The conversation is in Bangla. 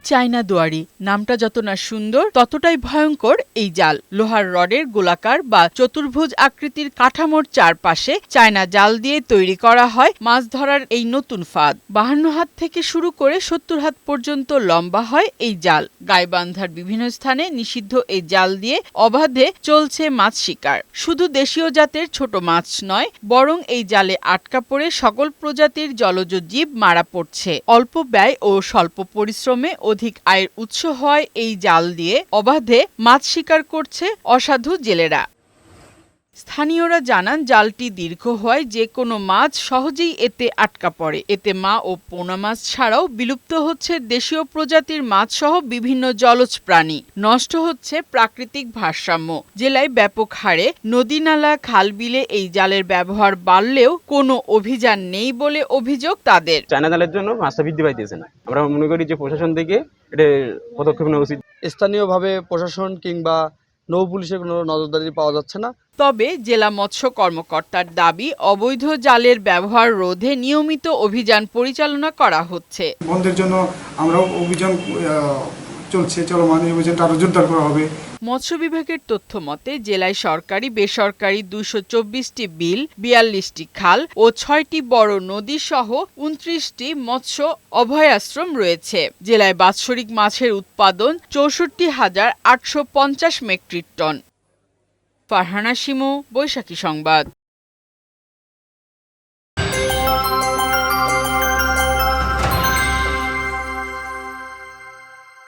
চায়না দুয়ারি নামটা যত না সুন্দর ততটাই ভয়ঙ্কর এই জাল। লোহার রডের গোলাকার বা চতুর্ভুজ আকৃতির কাঠামোর চারপাশে চায়না জাল দিয়ে তৈরি করা হয় মাছ ধরার এই নতুন ফাঁদ। 52 হাত থেকে শুরু করে 70 হাত পর্যন্ত লম্বা হয় এই জাল। গাইবান্ধার বিভিন্ন স্থানে নিষিদ্ধ এই জাল দিয়ে অবাধে চলছে মাছ শিকার। শুধু দেশীয় জাতের ছোট মাছ নয়, বরং এই জালে আটকা পড়ে সকল প্রজাতির জলজ জীব মারা পড়ছে। অল্প ব্যয় ও স্বল্প পরিশ্রমে অধিক আয়ের উৎস হয় এই জাল দিয়ে অবাধে মাছ শিকার করছে অসাধু জেলেরা। স্থানীয়রা জানান জালটি দীর্ঘ হয় যে কোনো মাছ সহজেই এতে আটকা পড়ে। এতে মা ও পোনা মাছ ছাড়াও বিলুপ্ত হচ্ছে দেশীয় প্রজাতির মাছ সহ বিভিন্ন জলজ প্রাণী। নষ্ট হচ্ছে প্রাকৃতিক ভারসাম্য। জেলায় ব্যাপক হারে নদী নালা খাল বিলে এই জালের ব্যবহার বাড়লেও কোনো অভিযান নেই বলে অভিযোগ তাদের। চায়না জালের জন্য মাছটা বৃদ্ধি পাইতেছে না। আমরা মনে করি যে প্রশাসন থেকে এটা পদক্ষেপ নেওয়া উচিত। স্থানীয়ভাবে প্রশাসন কিংবা নৌ পুলিশের কোনো নজরদারি পাওয়া যাচ্ছে না। তবে জেলা মৎস্য কর্মকর্তার দাবি, অবৈধ জালের ব্যবহার রোধে নিয়মিত অভিযান পরিচালনা করা হচ্ছে। বন্ধের জন্য আমরাও অভিযান চলছে, চলমান অভিযানটা আরো জোরদার করা হবে। মৎস্য বিভাগের তথ্য মতে জেলায় সরকারি বেসরকারি 224টি বিল, 42টি খাল ও 6টি বড় নদী সহ 29টি মৎস্য অভয়াশ্রম রয়েছে। জেলায় বাৎসরিক মাছের উৎপাদন 64,850 মেট্রিক টন। ফারহানা শিমু, বৈশাখী সংবাদ।